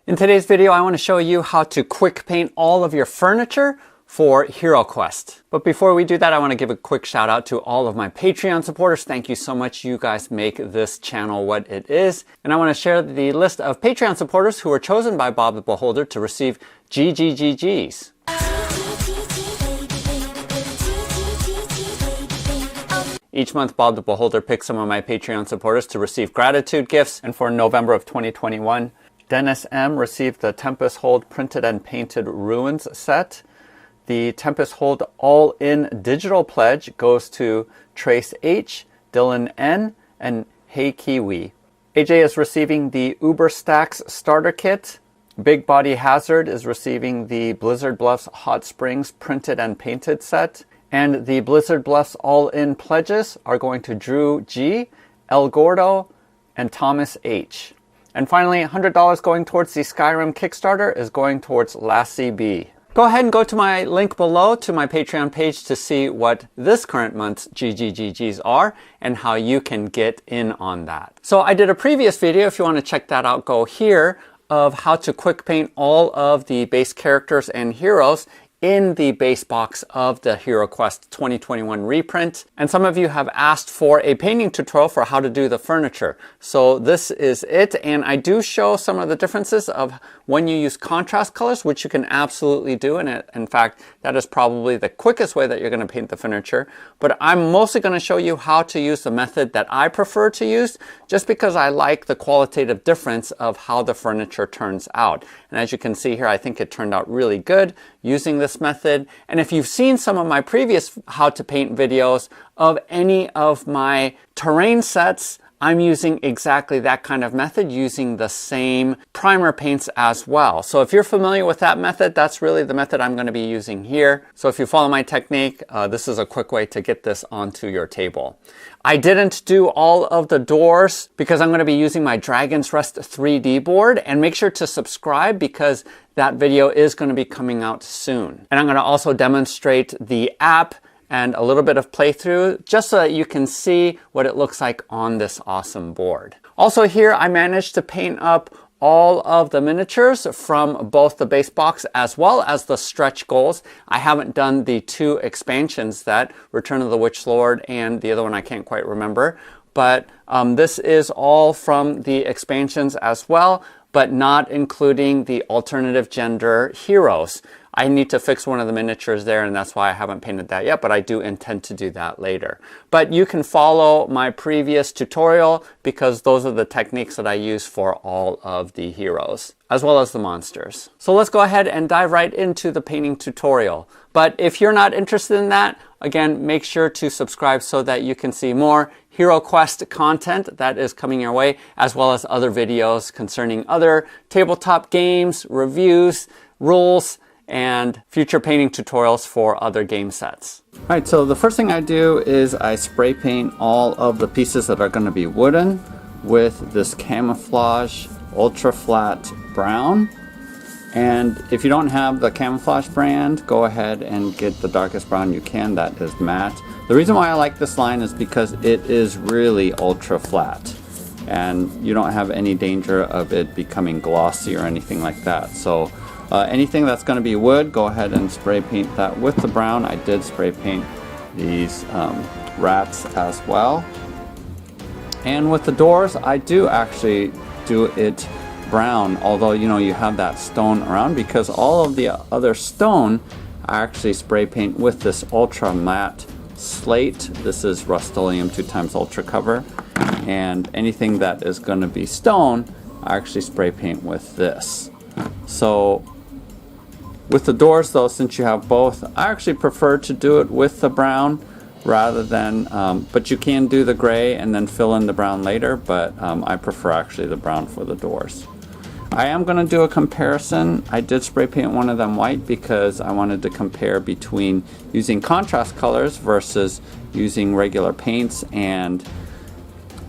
In today's video, I want to show you how to quick paint all of your furniture for HeroQuest. But before we do that, I want to give a quick shout out to all of my Patreon supporters. Thank you so much. You guys make this channel what it is. And I want to share the list of Patreon supporters who were chosen by Bob the Beholder to receive GGGGs. Each month, Bob the Beholder picks some of my Patreon supporters to receive gratitude gifts. And for November of 2021, Dennis M. received the Tempest Hold Printed and Painted Ruins set. The Tempest Hold All-In Digital Pledge goes to Trace H, Dylan N, and Hey Kiwi. AJ is receiving the Uber Stacks Starter Kit. Big Body Hazard is receiving the Blizzard Bluffs Hot Springs Printed and Painted set. And the Blizzard Bluffs All-In Pledges are going to Drew G, El Gordo, and Thomas H. And finally, $100 going towards the Skyrim Kickstarter is going towards Lassie B. Go ahead and go to my link below to my Patreon page to see what this current month's GGGGs are and how you can get in on that. So I did a previous video, if you want to check that out, go here, of how to quick paint all of the base characters and heroes in the base box of the HeroQuest 2021 reprint. And some of you have asked for a painting tutorial for how to do the furniture. So this is it. And I do show some of the differences of when you use contrast colors, which you can absolutely do. And in fact, that is probably the quickest way that you're going to paint the furniture. But I'm mostly going to show you how to use the method that I prefer to use, just because I like the qualitative difference of how the furniture turns out. And as you can see here, I think it turned out really good using this method. And if you've seen some of my previous how to paint videos of any of my terrain sets, I'm using exactly that kind of method, using the same primer paints as well. So if you're familiar with that method, that's really the method I'm going to be using here. So if you follow my technique, this is a quick way to get this onto your table. I didn't do all of the doors because I'm going to be using my Dragon's Rest 3D board, and make sure to subscribe because that video is going to be coming out soon. And I'm going to also demonstrate the app and a little bit of playthrough just so that you can see what it looks like on this awesome board. Also here, I managed to paint up all of the miniatures from both the base box as well as the stretch goals. I haven't done the two expansions, that Return of the Witch Lord and the other one I can't quite remember. But this is all from the expansions as well, but not including the alternative gender heroes. I need to fix one of the miniatures there, and that's why I haven't painted that yet, but I do intend to do that later. But you can follow my previous tutorial because those are the techniques that I use for all of the heroes, as well as the monsters. So let's go ahead and dive right into the painting tutorial. But if you're not interested in that, again, make sure to subscribe so that you can see more HeroQuest content that is coming your way, as well as other videos concerning other tabletop games, reviews, rules, and future painting tutorials for other game sets. All right, so the first thing I do is I spray paint all of the pieces that are going to be wooden with this camouflage ultra flat brown. And if you don't have the camouflage brand, go ahead and get the darkest brown you can. That is matte. The reason why I like this line is because it is really ultra flat, and you don't have any danger of it becoming glossy or anything like that. So anything that's going to be wood, go ahead and spray paint that with the brown. I did spray paint these rats as well. And with the doors, I do actually do it brown, although you have that stone around, because all of the other stone I actually spray paint with this ultra matte slate. This is Rust-Oleum 2x Ultra Cover, and anything that is going to be stone I actually spray paint with this. So with the doors though, since you have both, I actually prefer to do it with the brown rather than, but you can do the gray and then fill in the brown later, but I prefer actually the brown for the doors. I am going to do a comparison. I did spray paint one of them white because I wanted to compare between using contrast colors versus using regular paints, and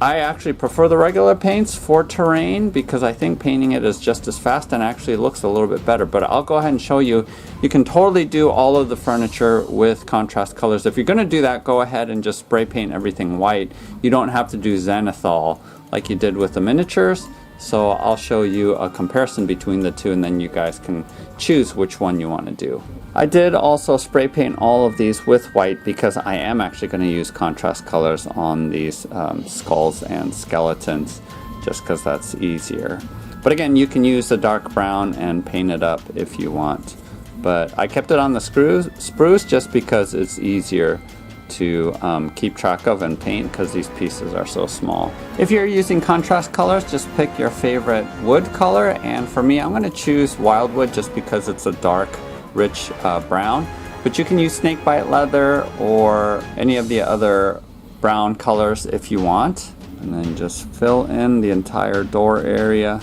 I actually prefer the regular paints for terrain because I think painting it is just as fast and actually looks a little bit better. But I'll go ahead and show you. You can totally do all of the furniture with contrast colors. If you're going to do that, go ahead and just spray paint everything white. You don't have to do zenithal like you did with the miniatures. So I'll show you a comparison between the two, and then you guys can choose which one you want to do. I did also spray paint all of these with white because I am actually going to use contrast colors on these skulls and skeletons, just because that's easier. But again, you can use the dark brown and paint it up if you want. But I kept it on the spruce just because it's easier to keep track of and paint because these pieces are so small. If you're using contrast colors, just pick your favorite wood color, and for me I'm going to choose wildwood just because it's a dark, rich brown. But you can use snakebite leather or any of the other brown colors if you want. And then just fill in the entire door area.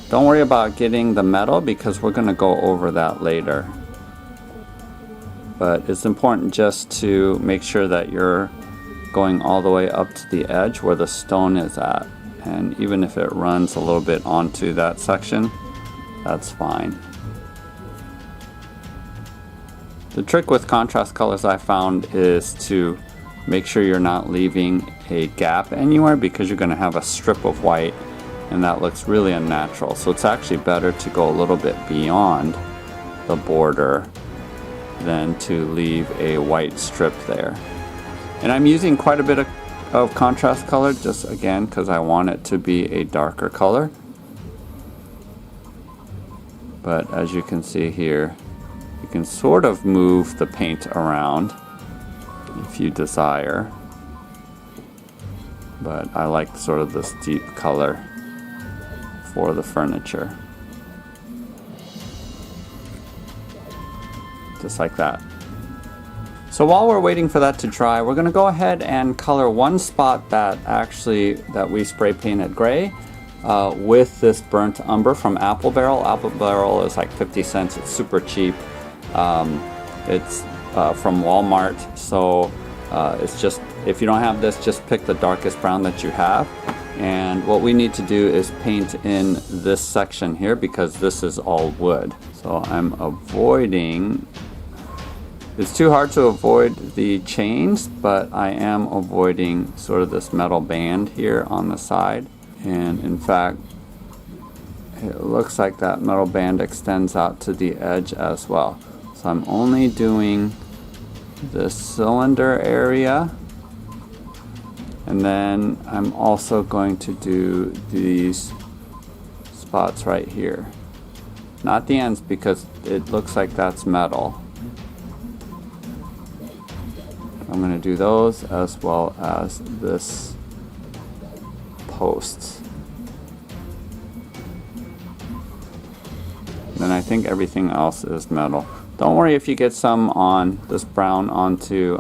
Don't worry about getting the metal because we're going to go over that later. But it's important just to make sure that you're going all the way up to the edge where the stone is at. And even if it runs a little bit onto that section, that's fine. The trick with contrast colors I found is to make sure you're not leaving a gap anywhere because you're going to have a strip of white and that looks really unnatural. So it's actually better to go a little bit beyond the border than to leave a white strip there. And I'm using quite a bit of contrast color just again because I want it to be a darker color. But as you can see here, you can sort of move the paint around if you desire. But I like sort of this deep color for the furniture. Just like that. So while we're waiting for that to dry, we're going to go ahead and color one spot that we spray painted gray with this burnt umber from Apple Barrel. Apple Barrel is like 50 cents. It's super cheap. It's from Walmart. So it's just, if you don't have this, just pick the darkest brown that you have. And what we need to do is paint in this section here because this is all wood. So I'm avoiding, it's too hard to avoid the chains, but I am avoiding sort of this metal band here on the side. And in fact, it looks like that metal band extends out to the edge as well. So I'm only doing this cylinder area. And then I'm also going to do these spots right here. Not the ends because it looks like that's metal. I'm going to do those as well as this post. Then I think everything else is metal. Don't worry if you get some on this brown onto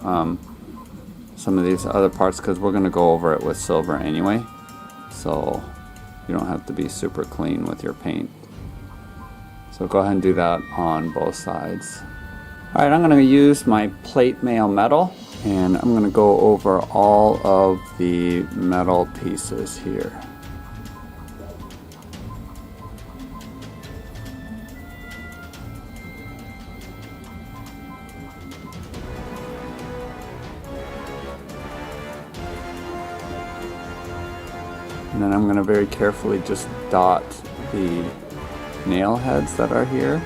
some of these other parts because we're going to go over it with silver anyway. So you don't have to be super clean with your paint. So go ahead and do that on both sides. Alright, I'm going to use my plate mail metal and I'm going to go over all of the metal pieces here. And then I'm going to very carefully just dot the nail heads that are here.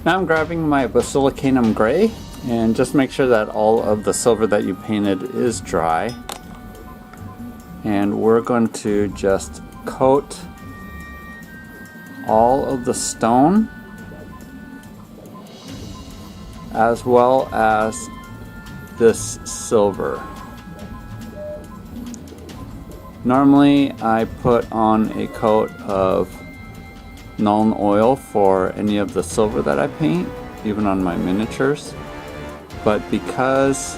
Now I'm grabbing my basilicanum gray and just make sure that all of the silver that you painted is dry. And we're going to just coat all of the stone as well as this silver. Normally I put on a coat of Nuln oil for any of the silver that I paint, even on my miniatures. But because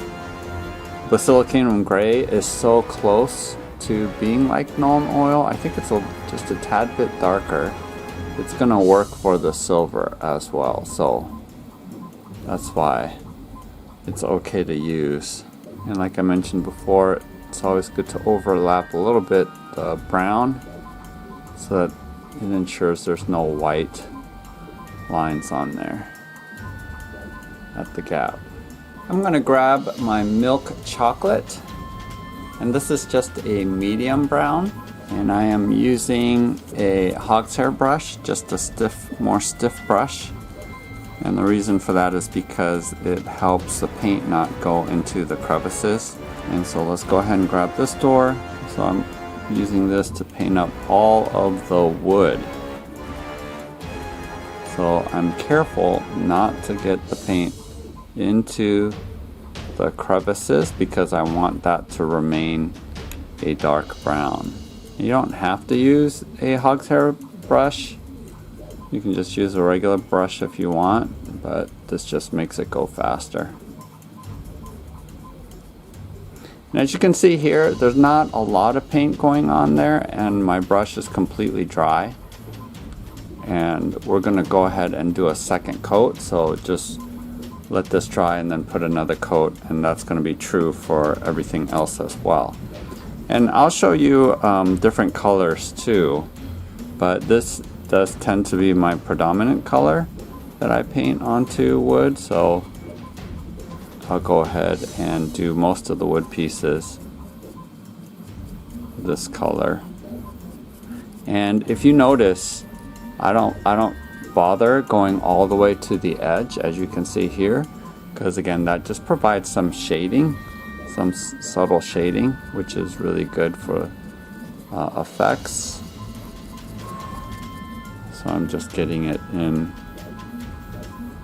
basilicanum gray is so close to being like Nuln oil, I think it's just a tad bit darker. It's gonna work for the silver as well, so that's why it's okay to use. And like I mentioned before, it's always good to overlap a little bit the brown so that it ensures there's no white lines on there at the gap. I'm going to grab my milk chocolate, and this is just a medium brown, and I am using a hog's hair brush, just a more stiff brush. And the reason for that is because it helps the paint not go into the crevices. And so let's go ahead and grab this door. So I'm using this to paint up all of the wood. So I'm careful not to get the paint into the crevices because I want that to remain a dark brown. You don't have to use a hog's hair brush. You can just use a regular brush if you want, but this just makes it go faster. And as you can see here, there's not a lot of paint going on there, and my brush is completely dry. And we're gonna go ahead and do a second coat, so just let this dry and then put another coat, and that's gonna be true for everything else as well. And I'll show you different colors too, but this does tend to be my predominant color that I paint onto wood, so I'll go ahead and do most of the wood pieces this color. And if you notice, I don't bother going all the way to the edge, as you can see here, because again, that just provides some shading, some subtle shading, which is really good for effects. So I'm just getting it in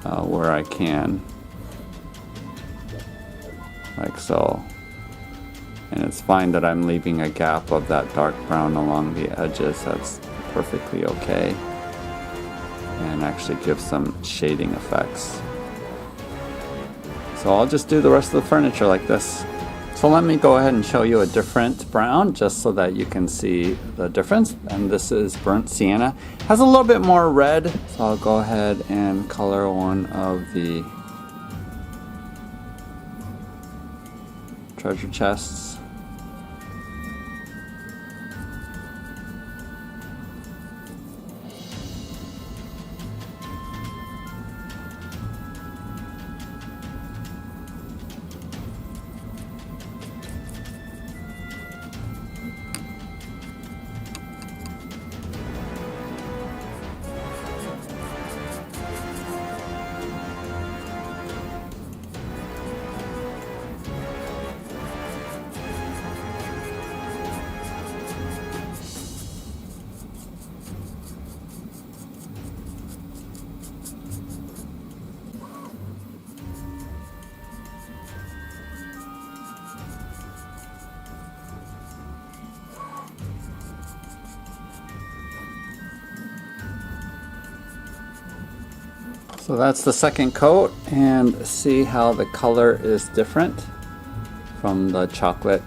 where I can, like so. And it's fine that I'm leaving a gap of that dark brown along the edges. That's perfectly okay, and actually gives some shading effects. So I'll just do the rest of the furniture like this. So let me go ahead and show you a different brown just so that you can see the difference. And this is burnt sienna. Has a little bit more red, so I'll go ahead and color one of the treasure chests. So that's the second coat, and see how the color is different from the chocolate.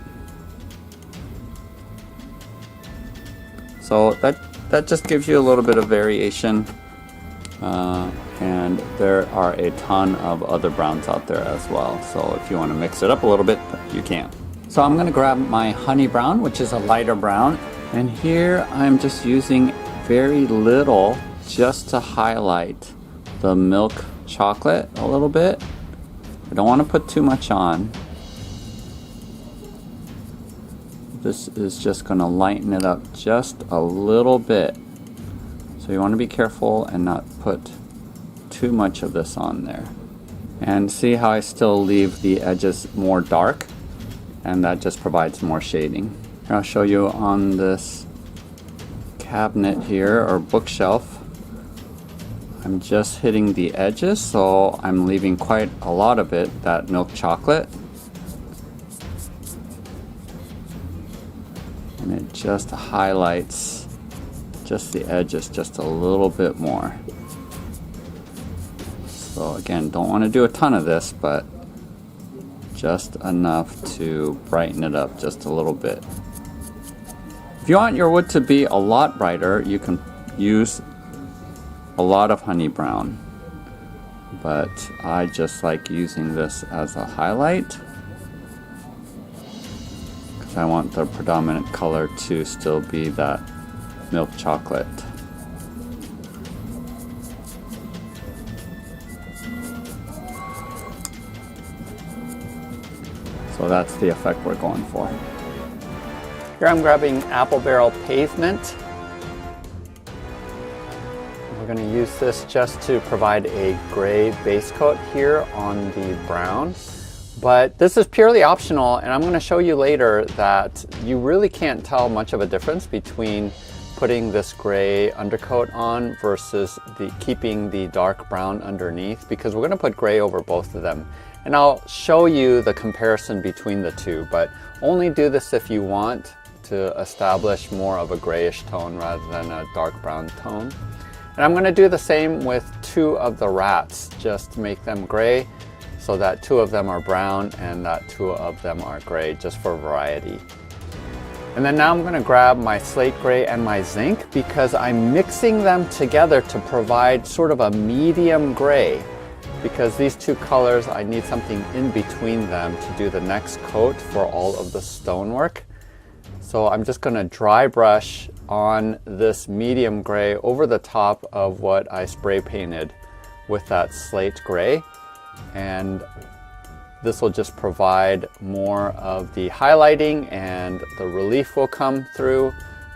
So that just gives you a little bit of variation, and there are a ton of other browns out there as well. So if you want to mix it up a little bit, you can. So I'm going to grab my honey brown, which is a lighter brown, and here I'm just using very little just to highlight the milk chocolate a little bit. I don't want to put too much on. This is just going to lighten it up just a little bit. So you want to be careful and not put too much of this on there. And see how I still leave the edges more dark, and that just provides more shading. Here, I'll show you on this cabinet here, or bookshelf. I'm just hitting the edges, so I'm leaving quite a lot of it, that milk chocolate. And it just highlights just the edges just a little bit more. So again, don't want to do a ton of this, but just enough to brighten it up just a little bit. If you want your wood to be a lot brighter, you can use a lot of honey brown, but I just like using this as a highlight because I want the predominant color to still be that milk chocolate. So that's the effect we're going for. Here I'm grabbing Apple Barrel Pavement. We're going to use this just to provide a gray base coat here on the brown. But this is purely optional, and I'm going to show you later that you really can't tell much of a difference between putting this gray undercoat on versus keeping the dark brown underneath, because we're going to put gray over both of them. And I'll show you the comparison between the two, but only do this if you want to establish more of a grayish tone rather than a dark brown tone. And I'm going to do the same with two of the rats, just make them gray so that two of them are brown and that two of them are gray, just for variety. And then now I'm going to grab my slate gray and my zinc, because I'm mixing them together to provide sort of a medium gray. Because these two colors, I need something in between them to do the next coat for all of the stonework. So I'm just going to dry brush on this medium gray over the top of what I spray painted with that slate gray. And this will just provide more of the highlighting, and the relief will come through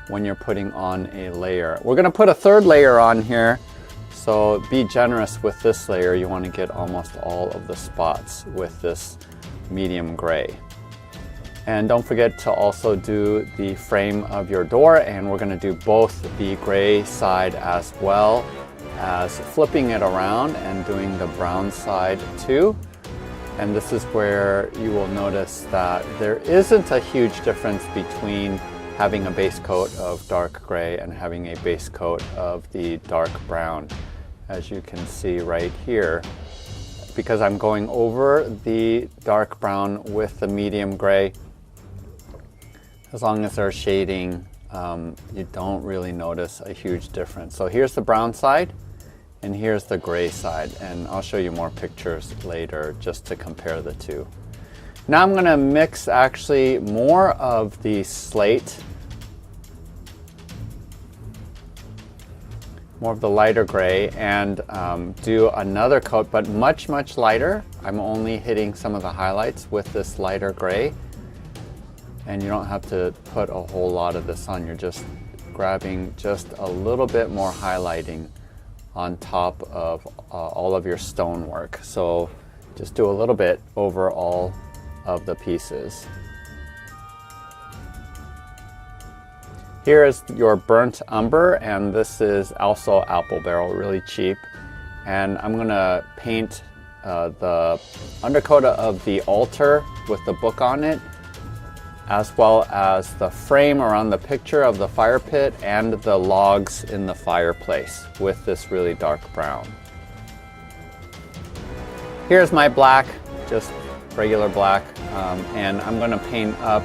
when you're putting on a layer. We're going to put a third layer on here, so be generous with this layer. You want to get almost all of the spots with this medium gray. And don't forget to also do the frame of your door, and we're going to do both the gray side as well as flipping it around and doing the brown side too. And this is where you will notice that there isn't a huge difference between having a base coat of dark gray and having a base coat of the dark brown, as you can see right here. Because I'm going over the dark brown with the medium gray, as long as they're shading, you don't really notice a huge difference. So here's the brown side, and here's the gray side, and I'll show you more pictures later just to compare the two. Now I'm going to mix actually more of the slate, more of the lighter gray, and do another coat, but much lighter. I'm only hitting some of the highlights with this lighter gray, and you don't have to put a whole lot of this on. You're just grabbing just a little bit more highlighting on top of all of your stonework. So just do a little bit over all of the pieces. Here is your burnt umber, and this is also Apple Barrel, really cheap. And I'm gonna paint the undercoat of the altar with the book on it, as well as the frame around the picture of the fire pit and the logs in the fireplace with this really dark brown. Here's my black, just regular black, and I'm going to paint up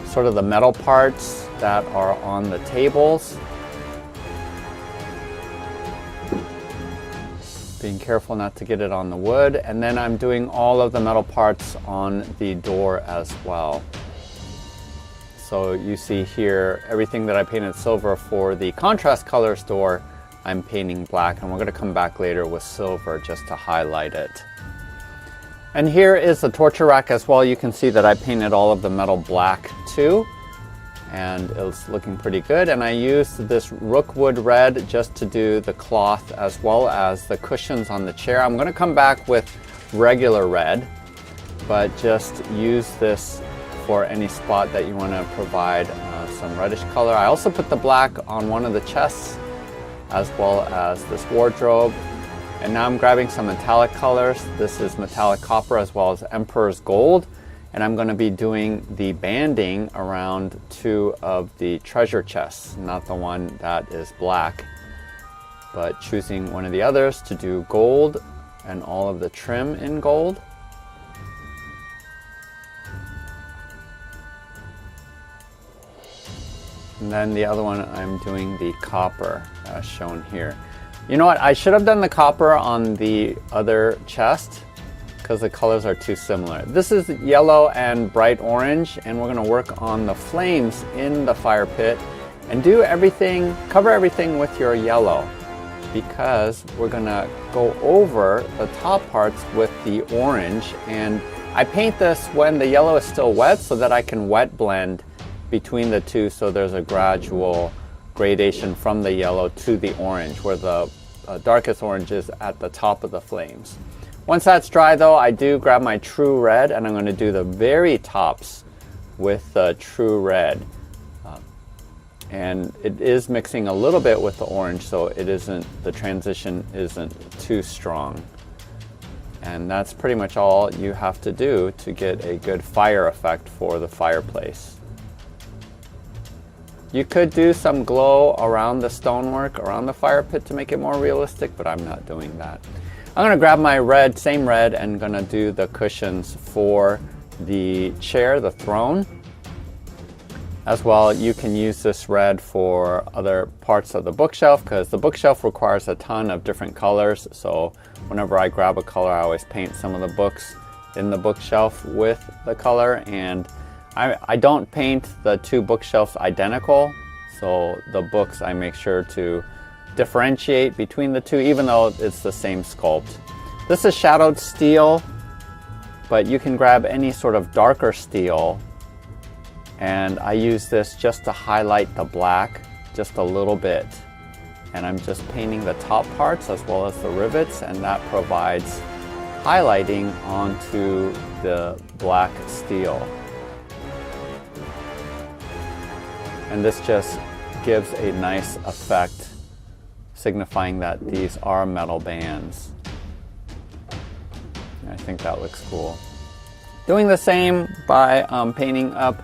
sort of the metal parts that are on the tables. Being careful not to get it on the wood, and then I'm doing all of the metal parts on the door as well. So you see here, everything that I painted silver for the Contrast Colors door, I'm painting black, and we're going to come back later with silver just to highlight it. And here is the torture rack as well. You can see that I painted all of the metal black too, and it's looking pretty good. And I used this Rookwood red just to do the cloth as well as the cushions on the chair. I'm going to come back with regular red, but just use this for any spot that you want to provide some reddish color. I also put the black on one of the chests as well as this wardrobe. And now I'm grabbing some metallic colors. This is metallic copper as well as Emperor's Gold. And I'm going to be doing the banding around two of the treasure chests, not the one that is black, but choosing one of the others to do gold and all of the trim in gold. And then the other one, I'm doing the copper as shown here. You know what, I should have done the copper on the other chest because the colors are too similar. This is yellow and bright orange, and we're gonna work on the flames in the fire pit and do everything, cover everything with your yellow, because we're gonna go over the top parts with the orange and I paint this when the yellow is still wet so that I can wet blend between the two, so there's a gradual gradation from the yellow to the orange, where the darkest orange is at the top of the flames. Once that's dry though, I do grab my true red and I'm going to do the very tops with the true red. And it is mixing a little bit with the orange, so the transition isn't too strong. And that's pretty much all you have to do to get a good fire effect for the fireplace. You could do some glow around the stonework, around the fire pit to make it more realistic, but I'm not doing that. I'm going to grab my red, same red, and going to do the cushions for the chair, the throne. As well, you can use this red for other parts of the bookshelf, because the bookshelf requires a ton of different colors. So whenever I grab a color, I always paint some of the books in the bookshelf with the color. And I don't paint the two bookshelves identical. So the books, I make sure to differentiate between the two, even though it's the same sculpt. This is shadowed steel, but you can grab any sort of darker steel. And I use this just to highlight the black just a little bit. And I'm just painting the top parts as well as the rivets, and that provides highlighting onto the black steel. And this just gives a nice effect, signifying that these are metal bands. And I think that looks cool. Doing the same by painting up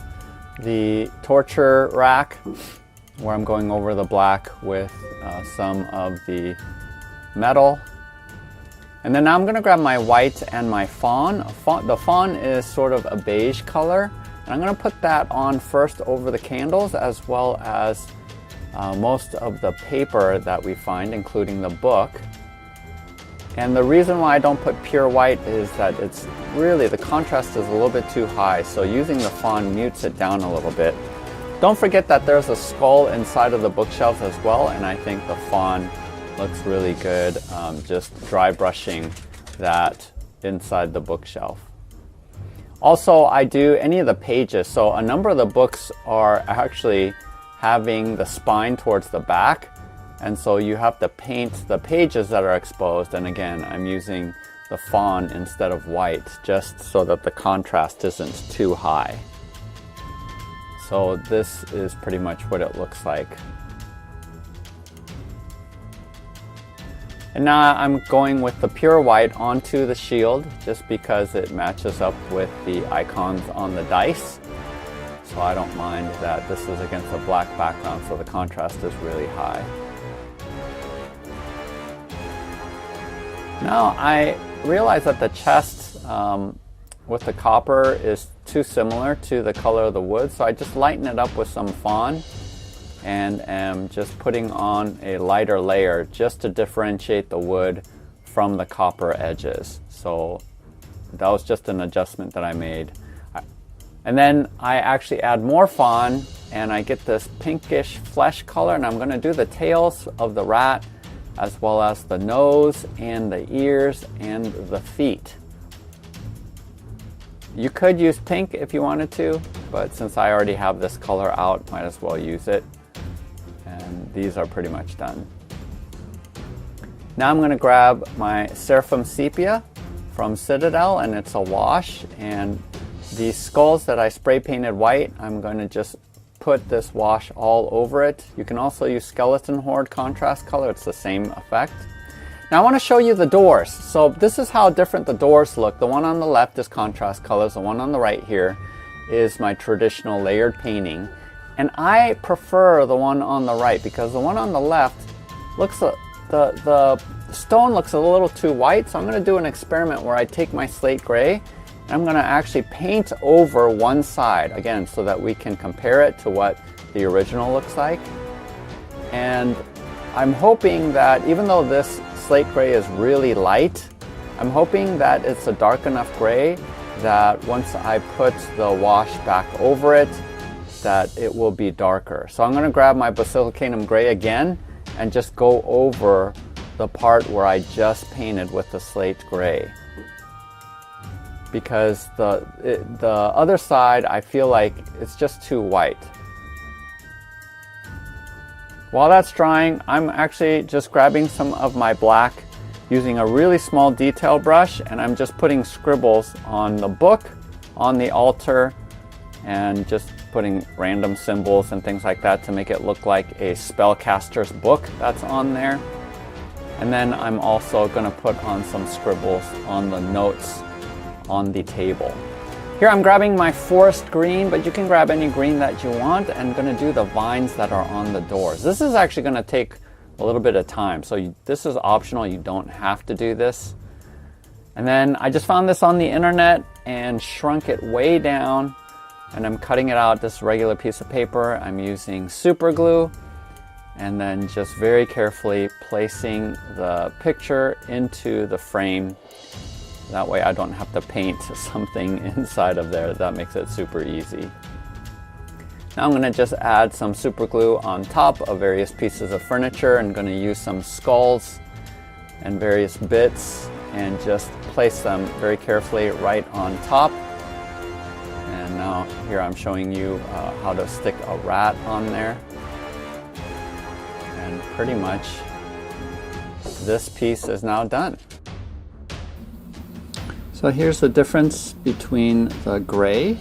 the torture rack, where I'm going over the black with some of the metal. And then now I'm going to grab my white and my fawn. The fawn is sort of a beige color, and I'm going to put that on first over the candles, as well as most of the paper that we find, including the book. And the reason why I don't put pure white is that it's really, the contrast is a little bit too high, so using the fawn mutes it down a little bit. Don't forget that there's a skull inside of the bookshelf as well, and I think the fawn looks really good, just dry brushing that inside the bookshelf. Also, I do any of the pages, so a number of the books are actually having the spine towards the back, and so you have to paint the pages that are exposed. And again, I'm using the fawn instead of white, just so that the contrast isn't too high. So this is pretty much what it looks like. And now I'm going with the pure white onto the shield, just because it matches up with the icons on the dice. So I don't mind that this is against a black background, so the contrast is really high. Now I realize that the chest with the copper is too similar to the color of the wood, so I just lighten it up with some fawn and am just putting on a lighter layer just to differentiate the wood from the copper edges. So that was just an adjustment that I made. And then I actually add more fawn and I get this pinkish flesh color, and I'm going to do the tails of the rat, as well as the nose and the ears and the feet. You could use pink if you wanted to, but since I already have this color out, might as well use it. And these are pretty much done. Now I'm going to grab my Seraphim Sepia from Citadel, and it's a wash. And these skulls that I spray painted white, I'm going to just put this wash all over it. You can also use Skeleton Horde contrast color, it's the same effect. Now I want to show you the doors. So this is how different the doors look. The one on the left is contrast colors, the one on the right here is my traditional layered painting. And I prefer the one on the right, because the one on the left looks, the stone looks a little too white, so I'm going to do an experiment where I take my slate gray, I'm going to actually paint over one side, again, so that we can compare it to what the original looks like. And I'm hoping that even though this slate gray is really light, I'm hoping that it's a dark enough gray that once I put the wash back over it, that it will be darker. So I'm going to grab my Basilicanum gray again and just go over the part where I just painted with the slate gray. because the other side I feel like it's just too white. While that's drying, I'm actually just grabbing some of my black using a really small detail brush, and I'm just putting scribbles on the book, on the altar, and just putting random symbols and things like that to make it look like a spellcaster's book that's on there. And then I'm also going to put on some scribbles on the notes on the table. Here I'm grabbing my forest green, but you can grab any green that you want, and I'm going to do the vines that are on the doors. This is actually going to take a little bit of time, so this is optional. You don't have to do this. And then I just found this on the internet and shrunk it way down, and I'm cutting it out this regular piece of paper. I'm using super glue, and then just very carefully placing the picture into the frame. That way I don't have to paint something inside of there. That makes it super easy. Now I'm going to just add some super glue on top of various pieces of furniture. I'm going to use some skulls and various bits and just place them very carefully right on top. And now here I'm showing you how to stick a rat on there. And pretty much this piece is now done. So here's the difference between the gray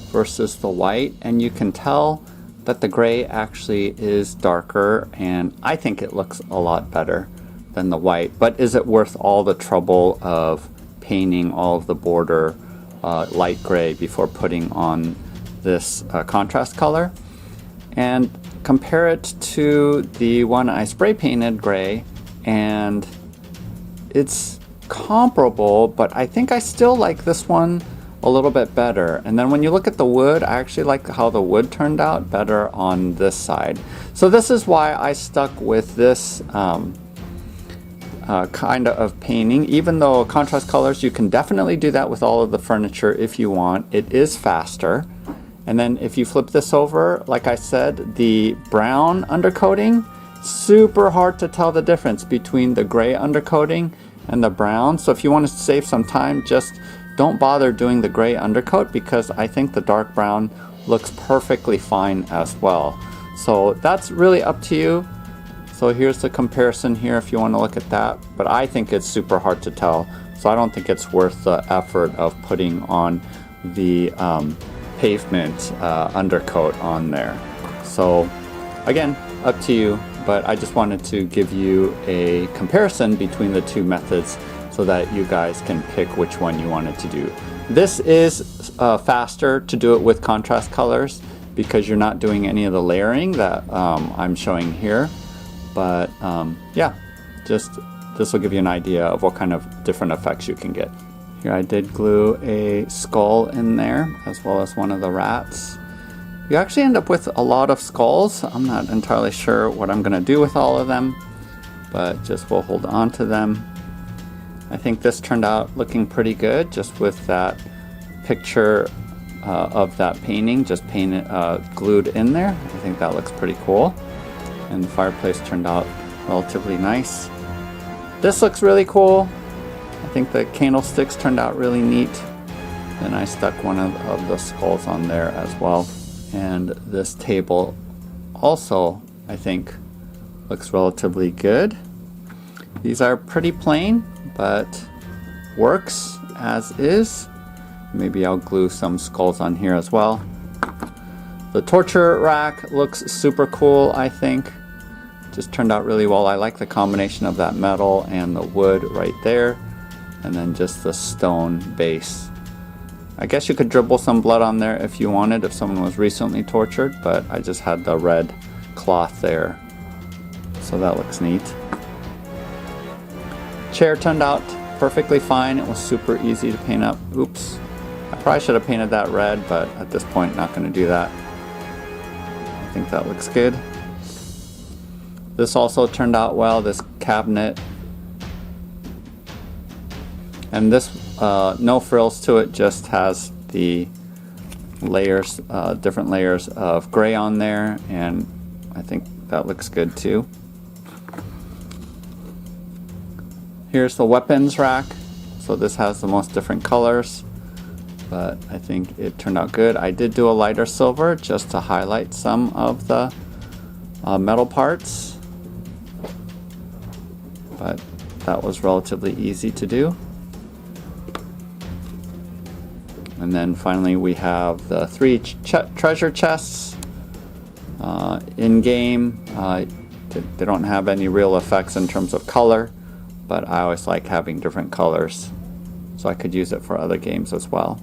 versus the white, and you can tell that the gray actually is darker, and I think it looks a lot better than the white. But is it worth all the trouble of painting all of the border light gray before putting on this contrast color? And compare it to the one I spray painted gray, and it's comparable, but I think I still like this one a little bit better. And then when you look at the wood, I actually like how the wood turned out better on this side. So this is why I stuck with this kind of painting. Even though contrast colors, you can definitely do that with all of the furniture if you want. It is faster. And then if you flip this over, like I said, the brown undercoating, super hard to tell the difference between the gray undercoating and the brown. So if you want to save some time, just don't bother doing the gray undercoat, because I think the dark brown looks perfectly fine as well. So that's really up to you. So here's the comparison here if you want to look at that, but I think it's super hard to tell. So I don't think it's worth the effort of putting on the pavement undercoat on there. So again, up to you. But I just wanted to give you a comparison between the two methods so that you guys can pick which one you wanted to do. This is faster to do it with contrast colors because you're not doing any of the layering that I'm showing here. But yeah, just this will give you an idea of what kind of different effects you can get. Here I did glue a skull in there as well as one of the rats. You actually end up with a lot of skulls. I'm not entirely sure what I'm going to do with all of them, but just we'll hold on to them. I think this turned out looking pretty good just with that picture of that painting just painted, glued in there. I think that looks pretty cool. And the fireplace turned out relatively nice. This looks really cool. I think the candlesticks turned out really neat. And I stuck one of the skulls on there as well. And this table also, I think, looks relatively good. These are pretty plain, but works as is. Maybe I'll glue some skulls on here as well. The torture rack looks super cool, I think. Just turned out really well. I like the combination of that metal and the wood right there, and then just the stone base. I guess you could dribble some blood on there if you wanted, if someone was recently tortured, but I just had the red cloth there. So that looks neat. Chair turned out perfectly fine. It was super easy to paint up. Oops. I probably should have painted that red, but at this point, not going to do that. I think that looks good. This also turned out well, this cabinet. And this, no frills to it, just has the layers, different layers of gray on there, and I think that looks good too. Here's the weapons rack. So this has the most different colors. but I think it turned out good. I did do a lighter silver just to highlight some of the metal parts, but that was relatively easy to do. And then finally we have the 3 treasure chests in-game. They don't have any real effects in terms of color, but I always like having different colors, so I could use it for other games as well.